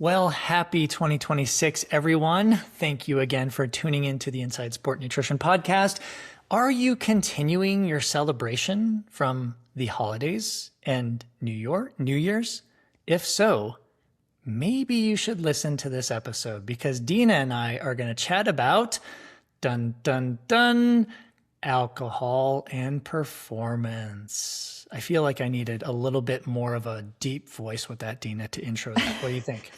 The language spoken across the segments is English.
Well, happy 2026, everyone. Thank you again for tuning into the Inside Sport Nutrition podcast. Are you continuing your celebration from the holidays and New Year's? If so, maybe you should listen to this episode because Dina and I are going to chat about dun dun dun alcohol and performance. I feel like I needed a little bit more of a deep voice with that, Dina, to intro that. What do you think?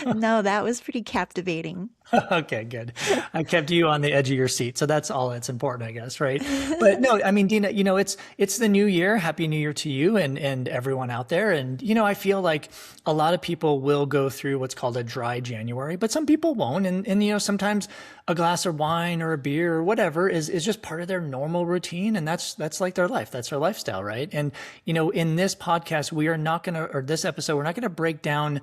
No, that was pretty captivating. Okay, good. I kept you on the edge of your seat. So that's all that's important, I guess, right? But no, I mean, Dina, it's the new year. Happy New Year to you and everyone out there. And, I feel like a lot of people will go through what's called a dry January, but some people won't. And sometimes a glass of wine or a beer or whatever is just part of their normal routine. And that's like their life. That's their lifestyle, right? And, in this podcast, this episode, we're not going to break down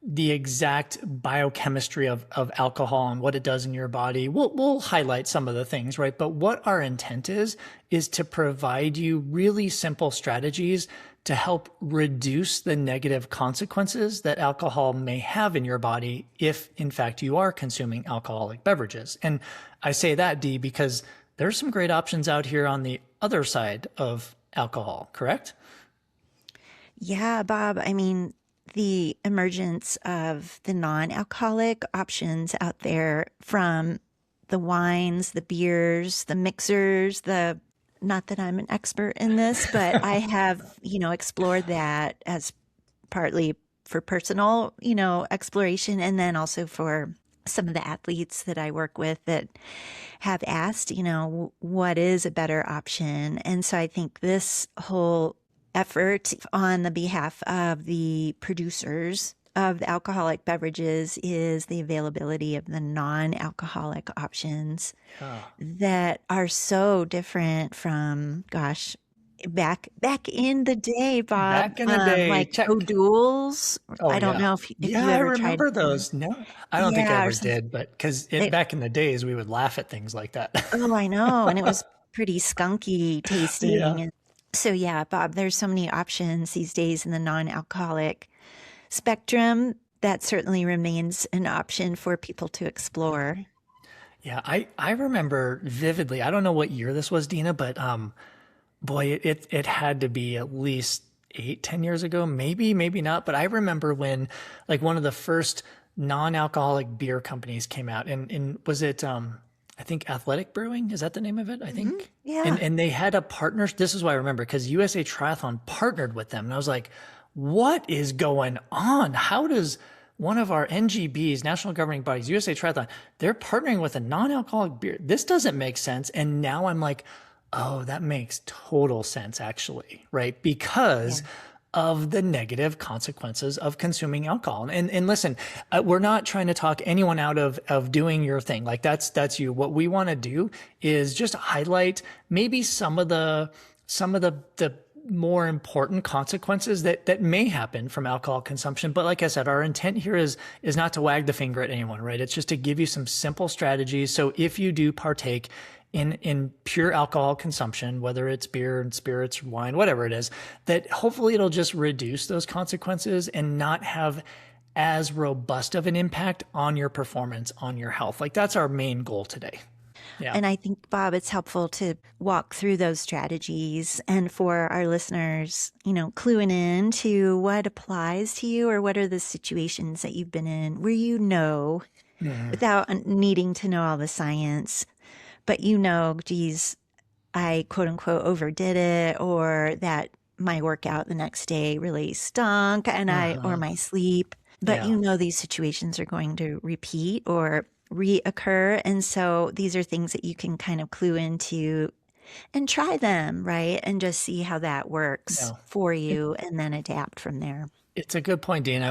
the exact biochemistry of alcohol and what it does in your body. We'll highlight some of the things, right? But what our intent is to provide you really simple strategies to help reduce the negative consequences that alcohol may have in your body if, in fact, you are consuming alcoholic beverages. And I say that, Dee, because there's some great options out here on the other side of alcohol, correct? Yeah, Bob. I mean, the emergence of the non-alcoholic options out there, from the wines, the beers, the mixers, not that I'm an expert in this, but I have, explored that as partly for personal, exploration, and then also for some of the athletes that I work with that have asked, what is a better option? And so I think this whole effort on the behalf of the producers of the alcoholic beverages is the availability of the non-alcoholic options that are so different from, back in the day, Bob. Back in the day, like O'Doul's. Oh, I don't yeah. know if you I ever remember tried those. No, I don't think I ever some, did, but because back in the days, we would laugh at things like that. oh, I know. And it was pretty skunky tasting. Yeah. And so, yeah, Bob, there's so many options these days in the non-alcoholic spectrum. That certainly remains an option for people to explore. Yeah, I remember vividly. I don't know what year this was, Dina, but boy, it had to be at least 8, 10 years ago, maybe not. But I remember when like one of the first non-alcoholic beer companies came out, and was it I think Athletic Brewing, is that the name of it? I think. Yeah. And they had a partner. This is why I remember, because USA Triathlon partnered with them, and I was like, what is going on? How does one of our NGBs, national governing bodies, USA Triathlon, they're partnering with a non-alcoholic beer? This doesn't make sense. And now I'm like, oh, that makes total sense, actually, right? Because of the negative consequences of consuming alcohol. And listen, we're not trying to talk anyone out of doing your thing. Like that's you. What we want to do is just highlight maybe some of the more important consequences that may happen from alcohol consumption. But like I said, our intent here is not to wag the finger at anyone, right? It's just to give you some simple strategies. So if you do partake in pure alcohol consumption, whether it's beer and spirits, wine, whatever it is, that hopefully it'll just reduce those consequences and not have as robust of an impact on your performance, on your health. Like that's our main goal today. Yeah. And I think, Bob, it's helpful to walk through those strategies and for our listeners, cluing in to what applies to you, or what are the situations that you've been in where without needing to know all the science, but geez, I quote unquote overdid it, or that my workout the next day really stunk or my sleep. But these situations are going to repeat or reoccur. And so these are things that you can kind of clue into and try them, right? And just see how that works for you and then adapt from there. It's a good point, Dean. I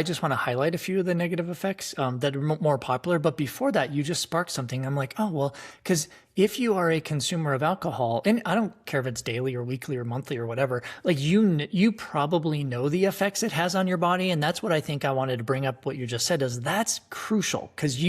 just want to highlight a few of the negative effects that are more popular. But before that, you just sparked something. I'm like, oh, well, because if you are a consumer of alcohol, and I don't care if it's daily or weekly or monthly or whatever, like you probably know the effects it has on your body. And that's what I think I wanted to bring up. What you just said is that's crucial, because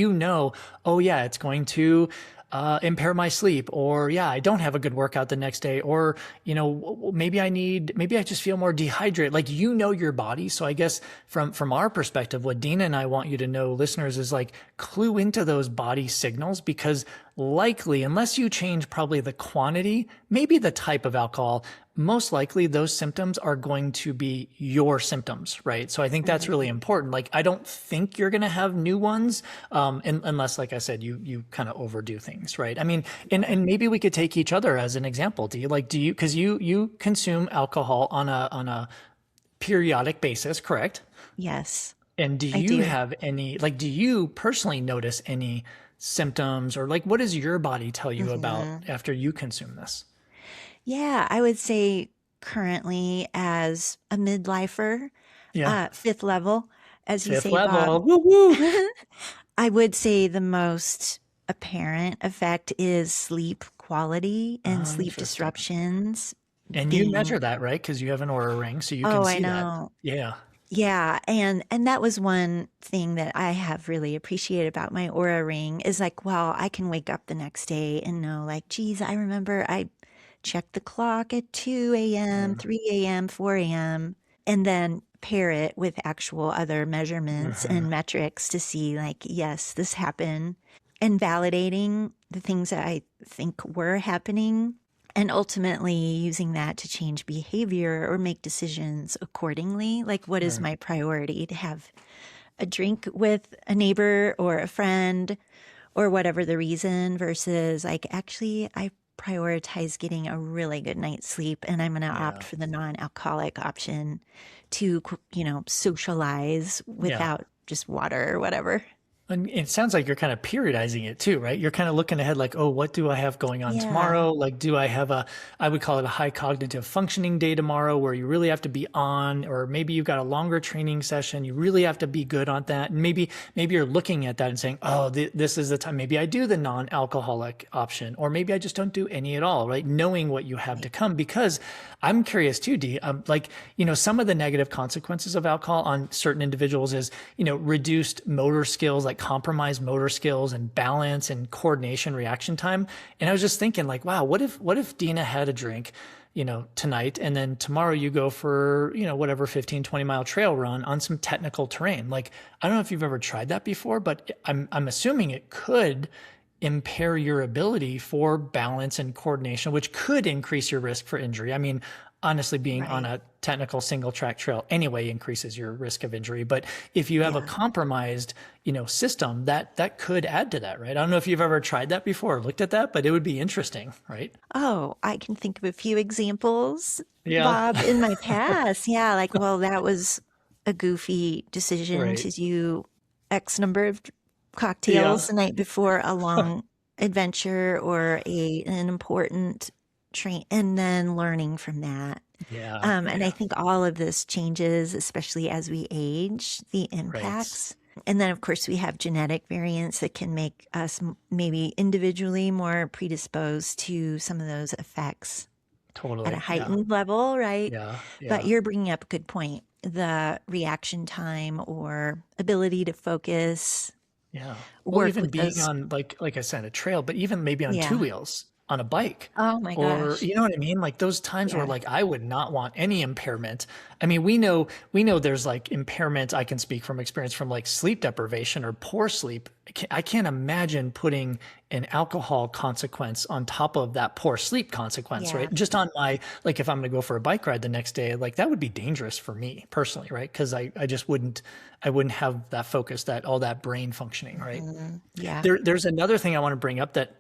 oh yeah, it's going to impair my sleep, or yeah, I don't have a good workout the next day, or maybe I just feel more dehydrated. Like, your body. So I guess from our perspective, what Dina and I want you to know, listeners, is like clue into those body signals, because likely, unless you change probably the quantity, maybe the type of alcohol, most likely those symptoms are going to be your symptoms, right? So I think that's really important. Like, I don't think you're going to have new ones, unless, like I said, you kind of overdo things, right? I mean, and maybe we could take each other as an example. Because you consume alcohol on a periodic basis, correct? Yes, And do I you do. have any, like, do you personally notice any symptoms, or like, what does your body tell you about Hmm. after you consume this? Yeah, I would say currently as a midlifer, Yeah. fifth level, as you Fifth say, Bob, level. Woo woo. I would say the most apparent effect is sleep quality and Oh, sleep interesting. disruptions And you being, measure that, right? Because you have an aura ring, so you can oh, I see that. know. Yeah. Yeah, and that was one thing that I have really appreciated about my Aura ring is like, well, I can wake up the next day and know like, geez, I remember I checked the clock at 2 a.m., Mm-hmm. 3 a.m., 4 a.m., and then pair it with actual other measurements Mm-hmm. and metrics to see like, yes, this happened, and validating the things that I think were happening, and ultimately using that to change behavior or make decisions accordingly. Like, what is my priority? To have a drink with a neighbor or a friend or whatever the reason, versus like, actually, I prioritize getting a really good night's sleep and I'm going to opt Yeah. for the non alcoholic option to, socialize Yeah. without just water or whatever. And it sounds like you're kind of periodizing it too, right? You're kind of looking ahead like, oh, what do I have going on Yeah. tomorrow? Like, do I have I would call it a high cognitive functioning day tomorrow, where you really have to be on, or maybe you've got a longer training session. You really have to be good on that. And maybe you're looking at that and saying, oh, this is the time. Maybe I do the non-alcoholic option, or maybe I just don't do any at all, right? Knowing what you have to Right. come, because I'm curious too, Dee, like, some of the negative consequences of alcohol on certain individuals is, reduced motor skills, like compromised motor skills and balance and coordination, reaction time. And I was just thinking like, wow, what if Dina had a drink, tonight, and then tomorrow you go for, whatever 15, 20-mile trail run on some technical terrain. Like, I don't know if you've ever tried that before, but I'm assuming it could impair your ability for balance and coordination, which could increase your risk for injury. I mean, honestly, being on Right. a technical single track trail anyway increases your risk of injury. But if you have a Yeah. compromised, system, that could add to that, right? I don't know if you've ever tried that before or looked at that, but it would be interesting, right? Oh, I can think of a few examples, Yeah. Bob, in my past. Yeah, like, well, that was a goofy decision Right. to do X number of Yeah. cocktails the night before a long adventure or an important train, and then learning from that. Yeah. And I Yeah. think all of this changes, especially as we age, the Right. impacts. And then, of course, we have genetic variants that can make us maybe individually more predisposed to some of those effects at a Totally. Yeah. heightened level, right? Yeah. But Yeah. you're bringing up a good point. The reaction time or ability to focus, Yeah. Well, work even with being those. on, like I said, a trail, but even maybe on two Yeah. wheels on a bike, Oh my or gosh. you know what I mean? Like those times where Yeah. like I would not want any impairment. I mean, we know there's like impairment. I can speak from experience from like sleep deprivation or poor sleep. I can't imagine putting an alcohol consequence on top of that poor sleep consequence, Yeah. right? Just on my, like, if I'm going to go for a bike ride the next day, like that would be dangerous for me personally, right? Because I just I wouldn't have that focus, that all that brain functioning, right? Yeah. There's another thing I want to bring up that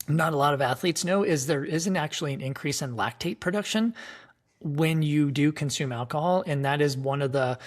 not a lot of athletes know, is there isn't actually an increase in lactate production when you do consume alcohol, and that is one of the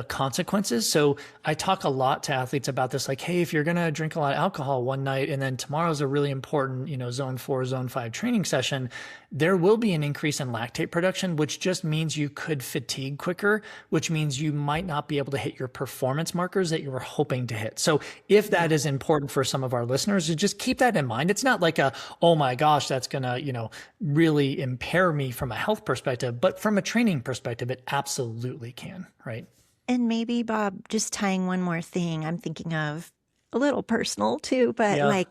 consequences. So I talk a lot to athletes about this, like, hey, if you're going to drink a lot of alcohol one night and then tomorrow's a really important, zone 4, zone 5 training session, there will be an increase in lactate production, which just means you could fatigue quicker, which means you might not be able to hit your performance markers that you were hoping to hit. So if that Yeah. is important for some of our listeners, just keep that in mind. It's not like oh my gosh, that's going to, really impair me from a health perspective, but from a training perspective, it absolutely can, right? And maybe, Bob, just tying one more thing, I'm thinking of a little personal too, but Yeah. like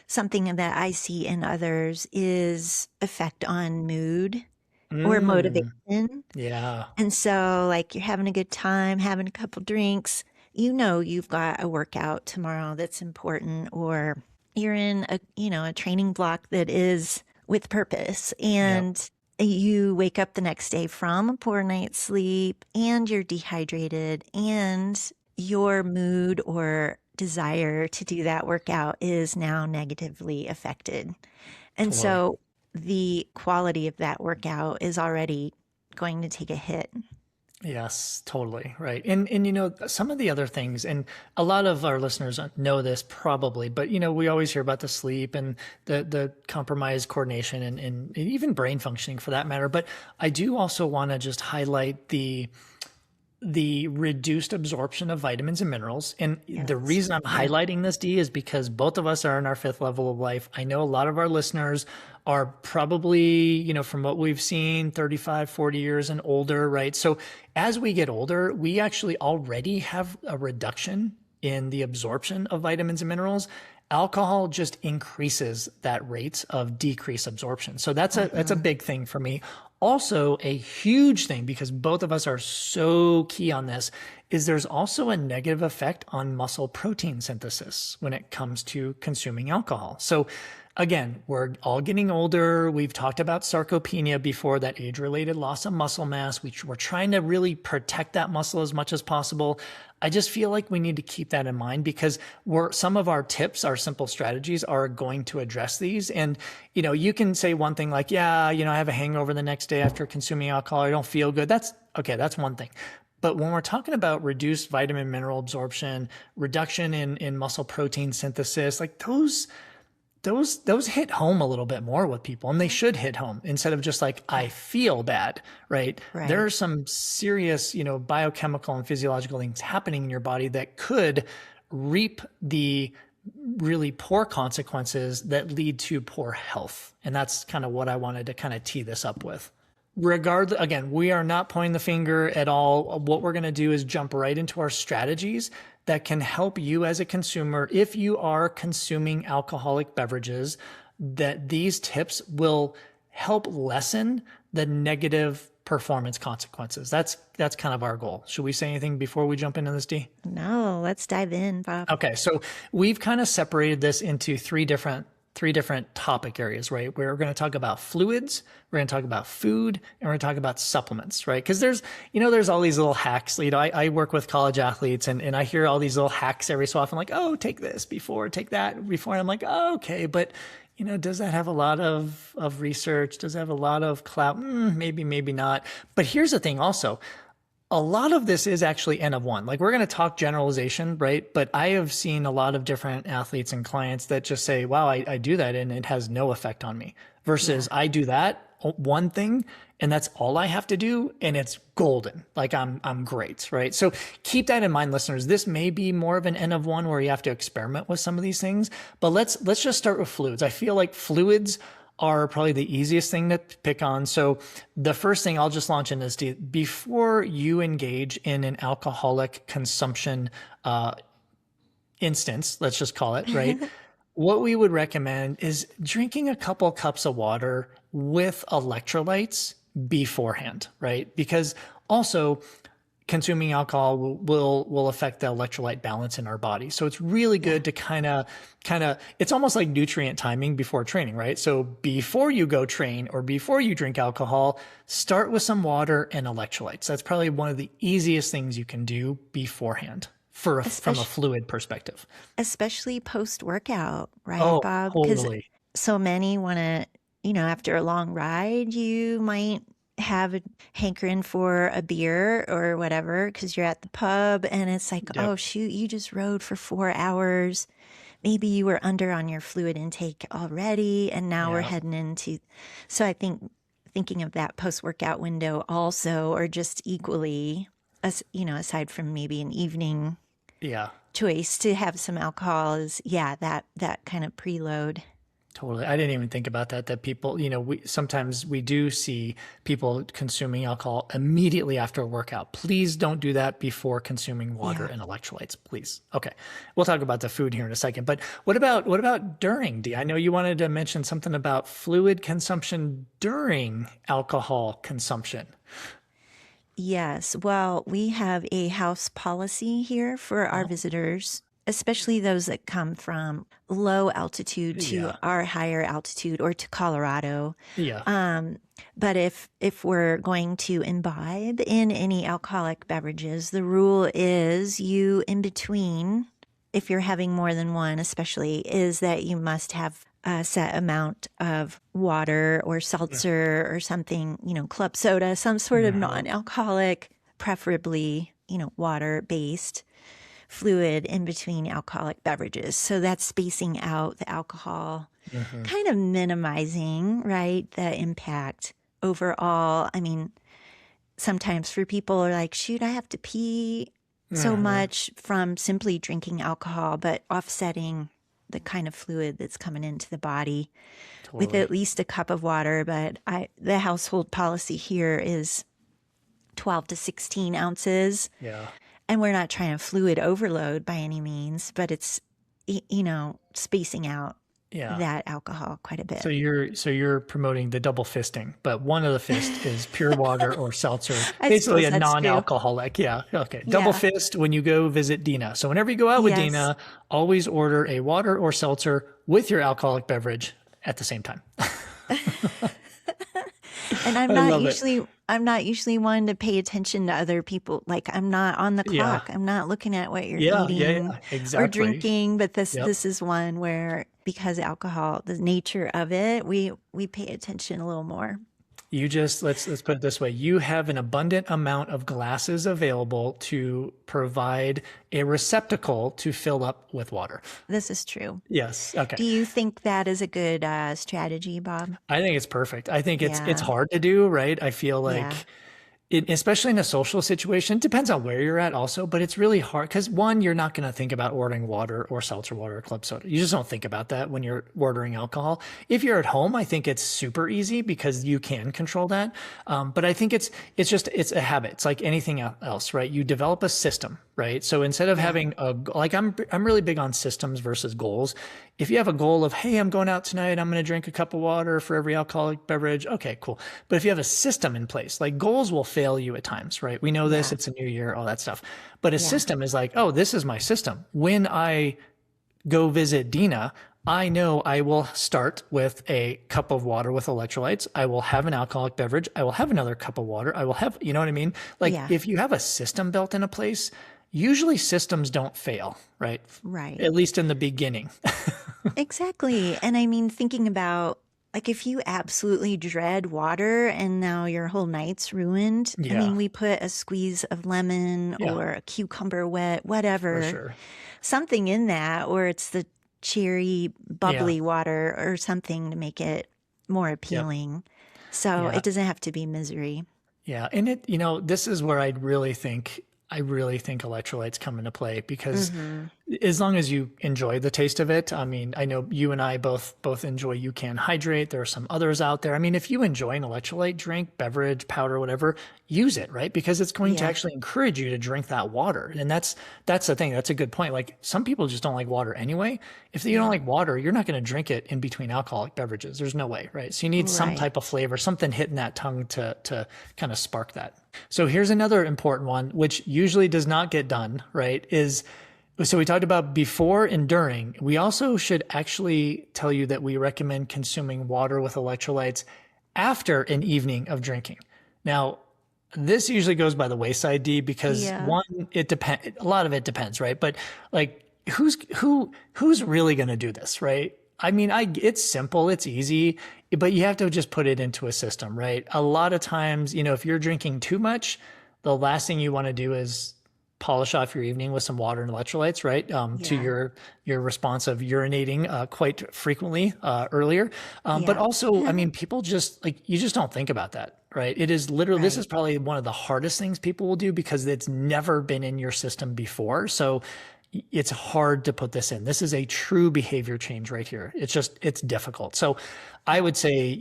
something that I see in others is effect on mood or Mm, motivation. yeah, And so, like, you're having a good time, having a couple drinks, you know, you've got a workout tomorrow that's important, or you're in a training block that is with purpose. yep, And you wake up the next day from a poor night's sleep and you're dehydrated, and your mood or desire to do that workout is now negatively affected. And totally. so the quality of that workout is already going to take a hit. Yes, totally. Right. And some of the other things, and a lot of our listeners know this probably, but we always hear about the sleep and the compromised coordination and even brain functioning for that matter. But I do also want to just highlight the reduced absorption of vitamins and minerals. And the Yes. reason I'm Yeah. highlighting this, D, is because both of us are in our fifth level of life. I know a lot of our listeners are probably, from what we've seen, 35, 40 years and older, right? So as we get older, we actually already have a reduction in the absorption of vitamins and minerals. Alcohol just increases that rate of decreased absorption. So that's a Hmm. big thing for me. Also, a huge thing, because both of us are so key on this, is there's also a negative effect on muscle protein synthesis when it comes to consuming alcohol. So again, we're all getting older. We've talked about sarcopenia before, that age-related loss of muscle mass. We're trying to really protect that muscle as much as possible. I just feel like we need to keep that in mind, because some of our tips, our simple strategies are going to address these. And, you can say one thing like, yeah, I have a hangover the next day after consuming alcohol. I don't feel good. That's okay. That's one thing. But when we're talking about reduced vitamin mineral absorption, reduction in muscle protein synthesis, like those hit home a little bit more with people, and they should hit home instead of just like, I Yeah. feel bad, right? There Right. are some serious, biochemical and physiological things happening in your body that could reap the really poor consequences that lead to poor health. And that's kind of what I wanted to kind of tee this up with. Regardless, again, we are not pointing the finger at all. What we're going to do is jump right into our strategies that can help you as a consumer if you are consuming alcoholic beverages, that these tips will help lessen the negative performance consequences. That's kind of our goal. Should we say anything before we jump into this, D? No, let's dive in, Bob. Okay, so we've kind of separated this into three different topic areas, right? We're going to talk about fluids, we're going to talk about food, and we're going to talk about supplements, right? Because there's all these little hacks. I work with college athletes, and I hear all these little hacks every so often, like, oh, take this before, take that before. And I'm like, oh, okay, but does that have a lot of research? Does it have a lot of clout? Maybe, maybe not. But here's the thing also, a lot of this is actually N of one. Like, we're going to talk generalization, right? But I have seen a lot of different athletes and clients that just say, wow, I do that and it has no effect on me, Yeah. versus I do that one thing and that's all I have to do and it's golden. Like, I'm great, right? So keep that in mind, listeners. This may be more of an N of one where you have to experiment with some of these things, but let's just start with fluids. I feel like fluids are probably the easiest thing to pick on. So the first thing I'll just launch in is, before you engage in an alcoholic consumption instance, let's just call it, right? What we would recommend is drinking a couple cups of water with electrolytes beforehand, right? Because also consuming alcohol will affect the electrolyte balance in our body. So it's really Yeah. good to kind of it's almost like nutrient timing before training, right? So before you go train or before you drink alcohol, start with some water and electrolytes. That's probably one of the easiest things you can do beforehand from a Especially fluid perspective. especially post workout, right, Oh, Bob? Because totally. so many want to, after a long ride, you might have a hankering for a beer or whatever because you're at the pub and it's like, Yep. oh, shoot, you just rode for 4 hours. Maybe you were under on your fluid intake already, and now we're Yeah. heading into. So I think thinking of that post workout window also, or just equally, as aside from maybe an evening Yeah. choice to have some alcohol, is yeah, that kind of preload. Totally. I didn't even think about that, that people, sometimes we do see people consuming alcohol immediately after a workout. Please don't do that before consuming water Yeah. and electrolytes, please. Okay. We'll talk about the food here in a second. But what about during, Dee? I know you wanted to mention something about fluid consumption during alcohol consumption. Yes. Well, we have a house policy here for our Oh, visitors, especially those that come from low altitude to yeah. our higher altitude or to Colorado. Yeah. Um, but if we're going to imbibe in any alcoholic beverages, the rule is you in between, if you're having more than one, especially, is that you must have a set amount of water or seltzer or something, club soda, some sort of Mhm. non-alcoholic, preferably, water based fluid in between alcoholic beverages. So that's spacing out the alcohol, Mhm. kind of minimizing, right, the impact overall. I mean, sometimes for people are like, shoot, I have to pee so Mhm. much from simply drinking alcohol, but offsetting the kind of fluid that's coming into the body with Totally. at least a cup of water. But the household policy here is 12 to 16 ounces. Yeah. And we're not trying to fluid overload by any means, but it's, spacing out Yeah. that alcohol quite a So bit. you're promoting the double fisting, but one of the fist is pure water or seltzer, I basically suppose a that's true. non-alcoholic. Yeah. Okay. Double Yeah. fist when you go visit Dina. So whenever you go out with Yes. Dina, always order a water or seltzer with your alcoholic beverage at the same time. And I love it. I'm not usually one to pay attention to other people. Like I'm not on the Yeah. clock. I'm not looking at what you're Yeah. Yeah. eating Yeah. or Exactly. drinking, but this Yep. this is one where because alcohol, the nature of it, we pay attention a little more. You just let's put it this way. You have an abundant amount of glasses available to provide a receptacle to fill up with water. This is true. Yes. Okay. Do you think that is a good strategy, Bob? I think it's perfect. I think it's Yeah. hard to do, right? I feel Yeah. like especially in a social situation, depends on where you're at also, but it's really hard because one, you're not going to think about ordering water or seltzer water or club soda. You just don't think about that when you're ordering alcohol. If you're at home, I think it's super easy because you can control that. But I think it's a habit. It's like anything else, right? You develop a system, right? So instead of Yeah. having I'm really big on systems versus goals. If you have a goal of, hey, I'm going out tonight, I'm going to drink a cup of water for every alcoholic beverage. Okay, cool. But if you have a system in place, like goals will fail you at times, right? We know this, Yeah. it's a new year, all that stuff. But a Yeah. system is like, oh, this is my system. When I go visit Dina, I know I will start with a cup of water with electrolytes. I will have an alcoholic beverage. I will have another cup of water. I will have, you know what I mean? Like Yeah. if you have a system built in a place, usually systems don't fail, right? Right. At least in the beginning. Exactly. And I mean, thinking about like if you absolutely dread water and now your whole night's ruined, I Yeah. mean, we put a squeeze of lemon Yeah, or a cucumber wet, for whatever, sure. something in that, or it's the cherry Yeah. bubbly water or something to make it more Yep. appealing. So Yeah. it doesn't have to be misery. Yeah. And this is where I really think electrolytes come into play because Hmm. as long as you enjoy the taste of it, I mean, I know you and I both enjoy You Can Hydrate. There are some others out there. I mean, if you enjoy an electrolyte drink, beverage, powder, whatever, use it, right? Because it's going to Yeah. actually encourage you to drink that water. And that's the thing. That's a good point. Like some people just don't like water anyway. If you don't Yeah. like water, you're not going to drink it in between alcoholic beverages. There's no way, right? So you need some Right. type of flavor, something hitting that tongue to kind of spark that. So here's another important one, which usually does not get done, right? So we talked about before and during. We also should actually tell you that we recommend consuming water with electrolytes after an evening of drinking. Now, this usually goes by the wayside, D, because Yeah. one, it depends. A lot of it depends, right? But like, who's really going to do this, right? I mean, it's simple, it's easy, but you have to just put it into a system, right? A lot of times, if you're drinking too much, the last thing you want to do is polish off your evening with some water and electrolytes, right? To Yeah. your response of urinating quite frequently earlier, but Yeah. also, I mean, people just like you just don't think about that, right? It is literally this is Right. probably one of the hardest things people will do because it's never been in your system before. So it's hard to put this in. This is a true behavior change right here. It's difficult. So I would say,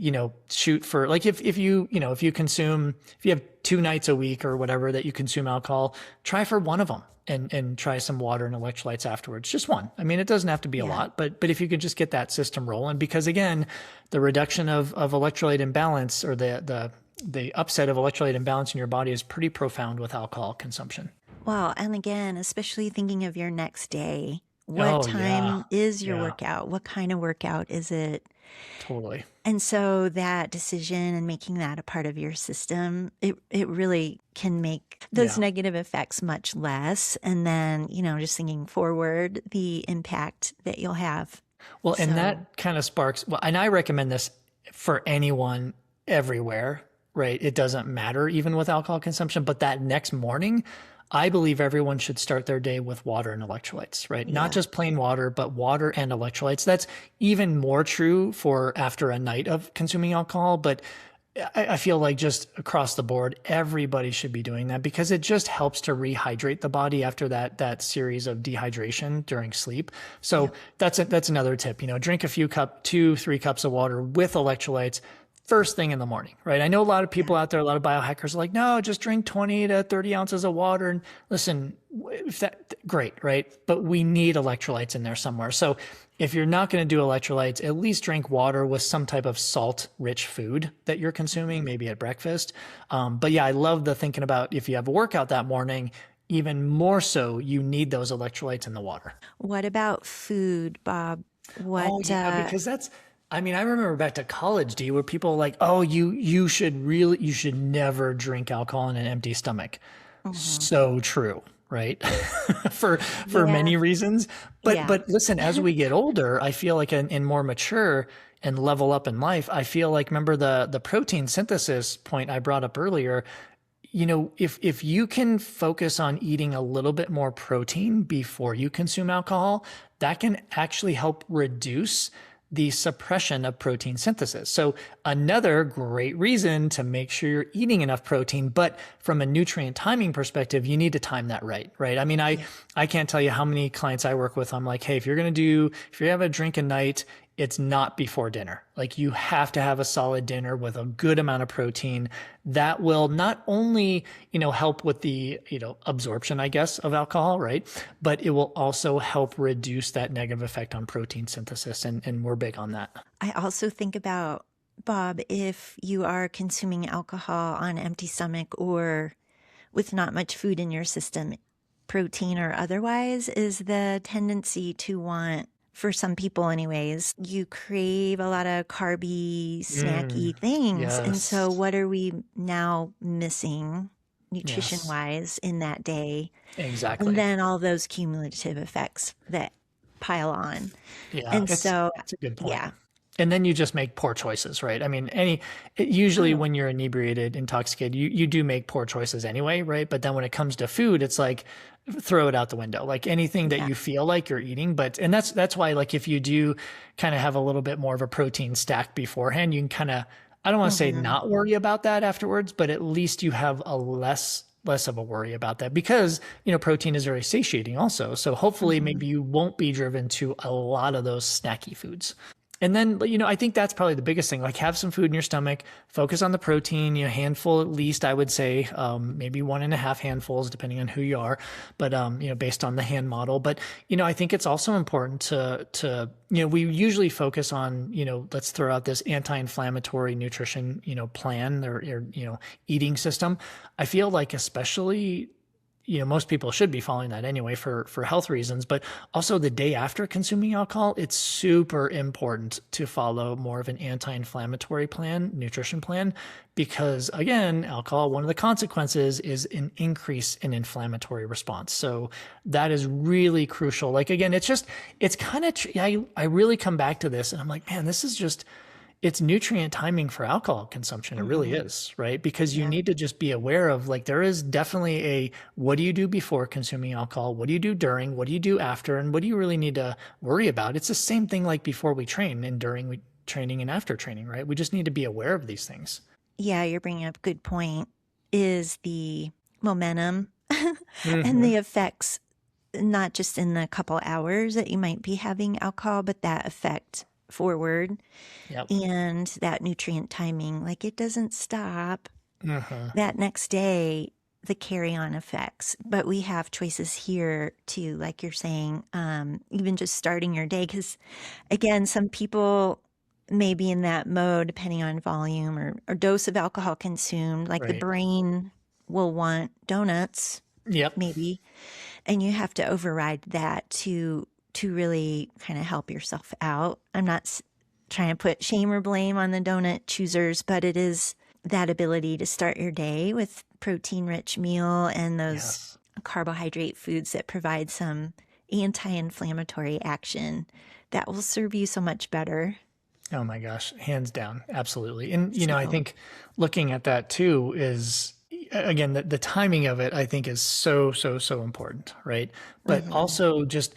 shoot for like if you consume, if you have 2 nights a week or whatever that you consume alcohol, try for one of them and try some water and electrolytes afterwards. Just one. I mean, it doesn't have to be a Yeah. lot, but if you could just get that system rolling, because again, the reduction of electrolyte imbalance or the upset of electrolyte imbalance in your body is pretty profound with alcohol consumption. Well, and again, especially thinking of your next day, what Oh yeah. time is your Yeah, workout? What kind of workout is it? totally. And so that decision and making that a part of your system, it really can make those Yeah. negative effects much less. And then, just thinking forward, the impact that you'll have. Well, and So, that kind of sparks, well, and I recommend this for anyone everywhere, right? It doesn't matter even with alcohol consumption, but that next morning, I believe everyone should start their day with water and electrolytes, right? Not yeah. just plain water, but water and electrolytes. That's even more true for after a night of consuming alcohol, but I feel like just across the board, everybody should be doing that because it just helps to rehydrate the body after that series of dehydration during sleep. So Yep. that's another tip. Drink a few 2, 3 cups of water with electrolytes first thing in the morning, right? I know a lot of Yeah. people out there, a lot of biohackers are like, no, just drink 20 to 30 ounces of water. And listen, if that great, right? But we need electrolytes in there somewhere. So if you're not going to do electrolytes, at least drink water with some type of salt rich food that you're consuming, maybe at breakfast. But yeah, I love the thinking about if you have a workout that morning, even more so, you need those electrolytes in the water. What about food, Bob? Oh What, yeah, because I mean, I remember back to college, D, where people were like, oh, you should never drink alcohol in an empty stomach. mhm. So true, right? For Yeah. many reasons. But Yeah. listen, as we get older, I feel like and more mature and level up in life, I feel like remember the protein synthesis point I brought up earlier, if you can focus on eating a little bit more protein before you consume alcohol, that can actually help reduce the suppression of protein synthesis. So another great reason to make sure you're eating enough protein, but from a nutrient timing perspective, you need to time that right? I mean, Yeah. I can't tell you how many clients I work with. I'm like, hey, if you have a drink a night, it's not before dinner. Like you have to have a solid dinner with a good amount of protein that will not only, help with the, absorption, I guess, of alcohol, right? But it will also help reduce that negative effect on protein synthesis. And we're big on that. I also think about, Bob, if you are consuming alcohol on an empty stomach or with not much food in your system, protein or otherwise, is the tendency to want, for some people anyways, you crave a lot of carby, Mm, snacky things. And so yes. what are we now missing nutrition Yes, wise in that day? And exactly. then all those cumulative effects that pile on. Yeah, And so, it's a good point. yeah. And then you just make poor choices, right? I mean, usually Oh, when you're inebriated, intoxicated, you do make poor choices anyway, right? But then when it comes to food, it's like throw it out the window. Like anything that yeah. you feel like you're eating, and that's why like if you do kind of have a little bit more of a protein stack beforehand, you can kind of I don't want to say Hmm. not worry about that afterwards, but at least you have a less of a worry about that because protein is very satiating also. So hopefully Hmm. maybe you won't be driven to a lot of those snacky foods. And then, I think that's probably the biggest thing. Like, have some food in your stomach, focus on the protein, handful at least, I would say, maybe 1.5 handfuls, depending on who you are, but, based on the hand model. But, I think it's also important we usually focus on, let's throw out this anti-inflammatory nutrition, plan or eating system. I feel like, especially most people should be following that anyway for health reasons, but also the day after consuming alcohol, it's super important to follow more of an anti-inflammatory nutrition plan, because again, alcohol, one of the consequences is an increase in inflammatory response. So that is really crucial. Like again, it's kind of, I really come back to this and I'm like, man, this is just, it's nutrient timing for alcohol consumption. It really Hmm. is, right? Because you Yeah. need to just be aware of like, there is definitely what do you do before consuming alcohol? What do you do during? What do you do after? And what do you really need to worry about? It's the same thing like before we train and during training and after training, right? We just need to be aware of these things. Yeah, you're bringing up a good point, is the momentum and Hmm. the effects not just in the couple hours that you might be having alcohol, but that effect forward Yep. and that nutrient timing. Like it doesn't stop that next day, the carry on effects. But we have choices here to, like you're saying, even just starting your day. Because again, some people may be in that mode depending on volume or dose of alcohol consumed. Like the Right. brain will want donuts, Yep. maybe, and you have to override that to really kind of help yourself out. I'm not trying to put shame or blame on the donut choosers, but it is that ability to start your day with protein rich meal and those Yes. carbohydrate foods that provide some anti-inflammatory action that will serve you so much better. Oh my gosh, hands down, absolutely. And I So, think looking at that too is again the timing of it I think is so important, right? But mhm. also just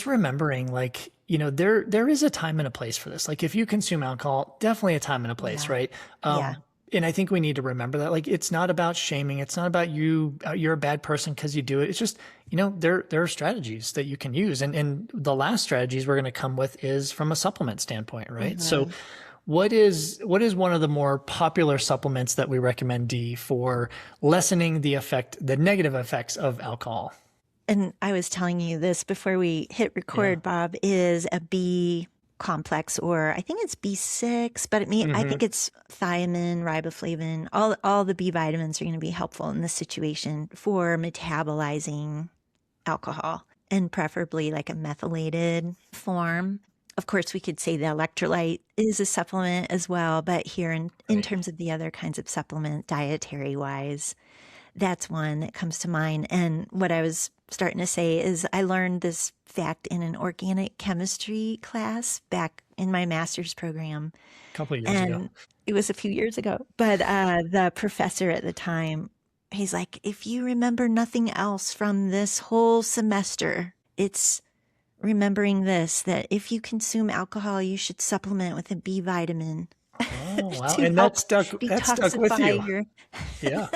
remembering like, there is a time and a place for this. Like if you consume alcohol, definitely a time and a place, Yeah. right? Yeah. And I think we need to remember that like it's not about shaming, it's not about you're a bad person because you do it. It's just, there are strategies that you can use. And the last strategies we're going to come with is from a supplement standpoint, right? So hmm what is one of the more popular supplements that we recommend, D, for lessening the negative effects of alcohol? And I was telling you this before we hit Yeah. record, Bob, is a B complex, or I think it's B6, but I Hmm. think it's thiamine, riboflavin. All the B vitamins are going to be helpful in this situation for metabolizing alcohol, and preferably like a methylated form. Of course, we could say the electrolyte is a supplement as well, but here in Right. terms of the other kinds of supplement, dietary wise, that's one that comes to mind. And what I was starting to say is I learned this fact in an organic chemistry class back in my master's program. A couple of years ago. And it was a few years ago. But the professor at the time, he's like, if you remember nothing else from this whole semester, it's remembering this, that if you consume alcohol, you should supplement with a B vitamin Oh, wow. to And that help stuck with detoxify you. your. Yeah.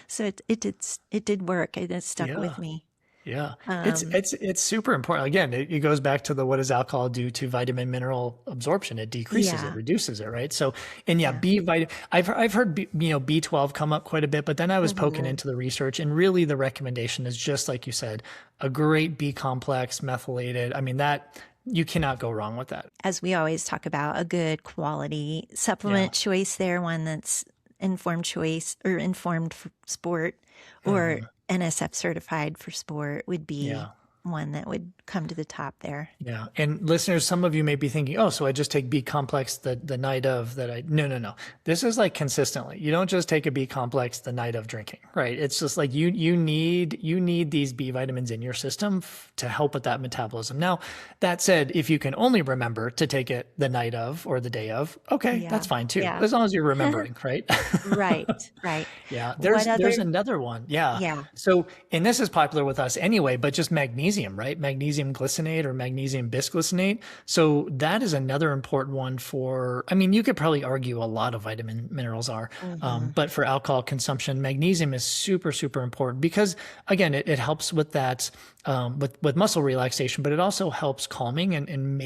So it did work. It stuck Yeah. with me. Yeah, it's Um, it's it's super important. Again, it goes back to the what does alcohol do to vitamin mineral absorption? It decreases it, yeah, reduces it, right? So, and yeah, yeah. B vitamin. I've heard B12 come up quite a bit, but then I was poking hmm into the research, and really the recommendation is just like you said, a great B complex, methylated. I mean that you cannot go wrong with that. As we always talk about, a good quality Yeah. supplement choice there, one that's informed choice or informed for sport or Hmm. NSF certified for sport would be Yeah. one that would come to the top there. Yeah. And listeners, some of you may be thinking, oh, so I just take B complex the night of that no, no, no. This is like consistently. You don't just take a B complex the night of drinking, right? It's just like you need these B vitamins in your system to help with that metabolism. Now, that said, if you can only remember to take it the night of or the day of, okay, Yeah, that's fine too, yeah. as long as you're remembering, right? Right, right. Yeah, What there's other? another one. Yeah. Yeah. So, and this is popular with us anyway, but just magnesium, right? Magnesium glycinate or magnesium bisglycinate. So that is another important one for, I mean, you could probably argue a lot of vitamin minerals are, hmm but for alcohol consumption, magnesium is super important because again, it helps with that, with muscle relaxation, but it also helps calming and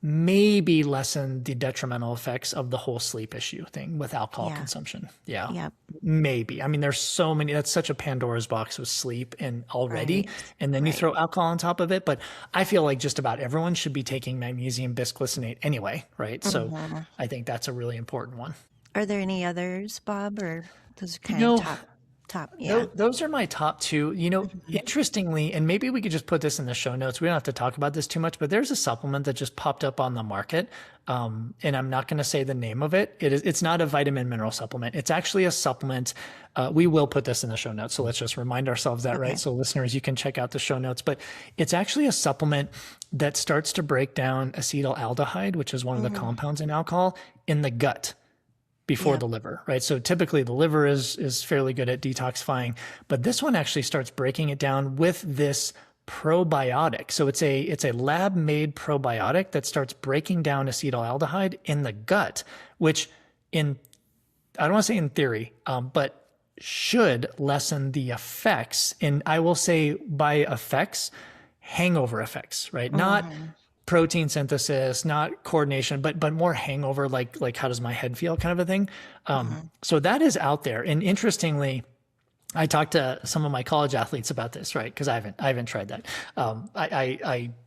maybe lessen the detrimental effects of the whole sleep issue thing with alcohol Yeah. consumption. Yeah. Yep. Maybe. I mean, there's so many, that's such a Pandora's box with sleep and already, Right. and then you Right. throw alcohol on top of it. But I feel like just about everyone should be taking magnesium bisglycinate anyway, right? So hmm I think that's a really important one. Are there any others, Bob, or those are You kind of know, top? Yeah. those are my top two. hmm Interestingly, and maybe we could just put this in the show notes. We don't have to talk about this too much, but there's a supplement that just popped up on the market. And I'm not going to say the name of it. It's not a vitamin mineral supplement. It's actually a supplement. We will put this in the show notes. So let's just remind ourselves that, right? Okay. So listeners, you can check out the show notes, but it's actually a supplement that starts to break down acetaldehyde, which is one of the hmm compounds in alcohol, in the gut before Yep. the liver, right? So typically the liver is fairly good at detoxifying, but this one actually starts breaking it down with this probiotic. So it's a lab made probiotic that starts breaking down acetaldehyde in the gut, which in I don't want to say in theory, but should lessen the effects. And I will say by effects, hangover effects, right? Not Mm-hmm. protein synthesis, not coordination, but more hangover, like how does my head feel kind of a thing. Mm-hmm. So that is out there. And interestingly, I talked to some of my college athletes about this, right? Because I haven't tried that.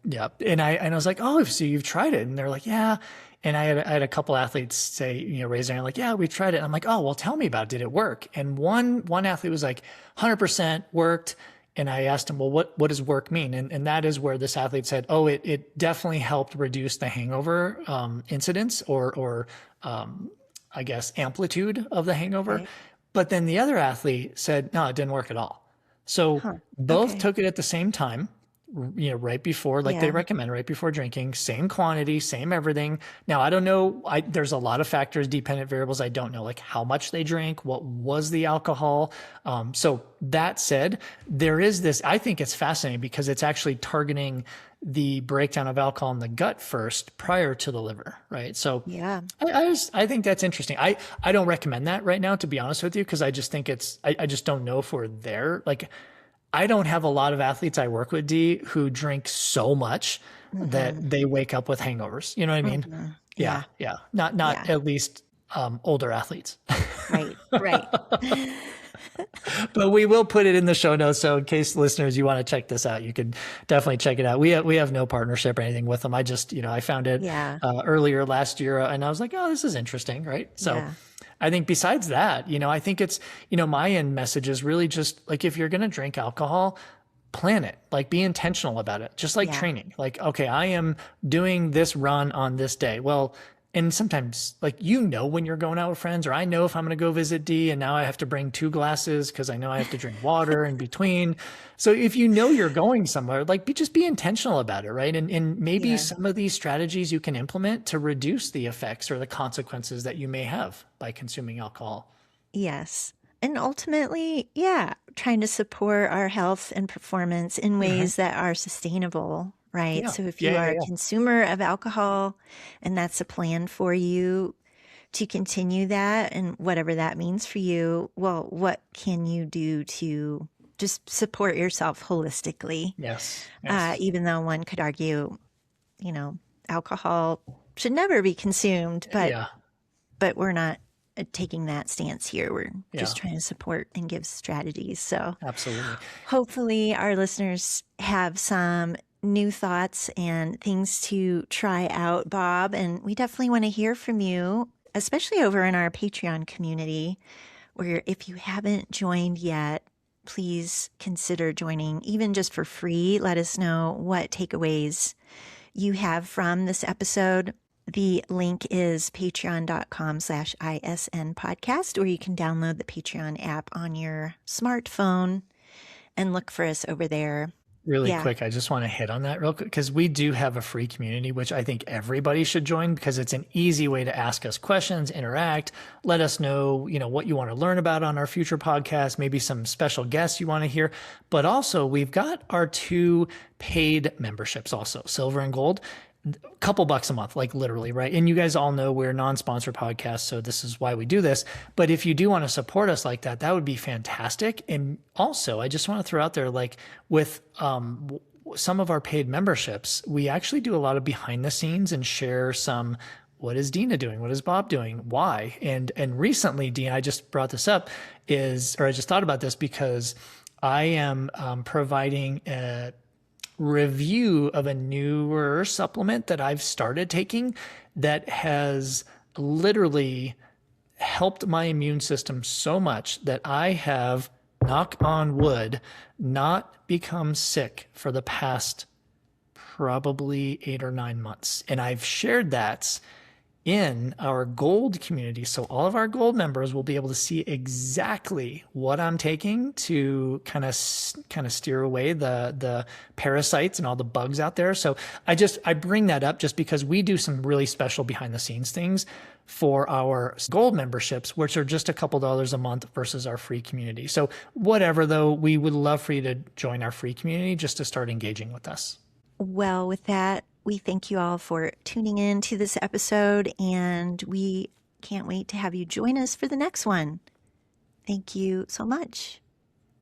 Yeah, and I was like, oh, so you've tried it? And they're like, yeah. And I had a couple athletes say, raise their hand, like, yeah, we tried it. And I'm like, oh, well, tell me about it. Did it work? And one athlete was like, 100% worked. And I asked him, well, what does work mean? And that is where this athlete said, oh, it definitely helped reduce the hangover incidence or I guess amplitude of the hangover. Right. But then the other athlete said, no, it didn't work at all. So Huh. both Okay. took it at the same time, right before, like they Yeah. recommend, right before drinking, same quantity, same everything. Now, I don't know. There's a lot of factors, dependent variables. I don't know, like how much they drank, what was the alcohol. So that said, there is this, I think it's fascinating because it's actually targeting the breakdown of alcohol in the gut first prior to the liver, right? So Yeah. I think that's interesting. I don't recommend that right now, to be honest with you, because I just think I just don't know if we're there. Like, I don't have a lot of athletes I work with, D, who drink so much that Mm-hmm. they wake up with hangovers. You know what I mean? Mm-hmm. Yeah, Yeah. yeah. Not Yeah. at least older athletes. Right. Right. But we will put it in the show notes. So in case listeners, you want to check this out, you can definitely check it out. We have no partnership or anything with them. I just, I found it Yeah. earlier last year and I was like, oh, this is interesting. Right. So Yeah. I think besides that, I think it's, my end message is really just like, if you're going to drink alcohol, plan it, like be intentional about it, just like Yeah. training. Like, okay, I am doing this run on this day. Well, and sometimes like, when you're going out with friends, or I know if I'm going to go visit D and now I have to bring 2 glasses because I know I have to drink water in between. So if you're going somewhere, like just be intentional about it, right? And maybe Yeah. some of these strategies you can implement to reduce the effects or the consequences that you may have by consuming alcohol. Yes. And ultimately, yeah, trying to support our health and performance in Hmm. ways that are sustainable, right? Yeah. So if Yeah. you Yeah. are a Yeah. consumer of alcohol and that's a plan for you to continue that and whatever that means for you, well, what can you do to just support yourself holistically? Yes. Yes. Even though one could argue, you know, alcohol should never be consumed, Yeah. but we're not taking that stance here. We're Yeah. just trying to support and give strategies. So Absolutely. hopefully our listeners have some new thoughts and things to try out, Bob. And we definitely want to hear from you, especially over in our Patreon community, where if you haven't joined yet, please consider joining, even just for free. Let us know what takeaways you have from this episode. The link is patreon.com/ISN podcast, or you can download the Patreon app on your smartphone and look for us over there. Really Yeah. quick, I just want to hit on that real quick because we do have a free community, which I think everybody should join because it's an easy way to ask us questions, interact, let us know, what you want to learn about on our future podcast, maybe some special guests you want to hear. But also, we've got our 2 paid memberships also, silver and gold. Couple bucks a month, like literally, right? And you guys all know we're a non-sponsored podcast, so this is why we do this. But if you do want to support us like that, that would be fantastic. And also, I just want to throw out there, like with some of our paid memberships, we actually do a lot of behind the scenes and share some. What is Dina doing? What is Bob doing? Why? And recently, Dina, I just brought this up, I just thought about this because I am providing a review of a newer supplement that I've started taking that has literally helped my immune system so much that I have, knock on wood, not become sick for the past probably 8 or 9 months. And I've shared that in our gold community. So all of our gold members will be able to see exactly what I'm taking to kind of steer away the parasites and all the bugs out there. So I bring that up just because we do some really special behind the scenes things for our gold memberships, which are just a couple dollars a month versus our free community. So whatever though, we would love for you to join our free community just to start engaging with us. Well, with that, we thank you all for tuning in to this episode, and we can't wait to have you join us for the next one. Thank you so much.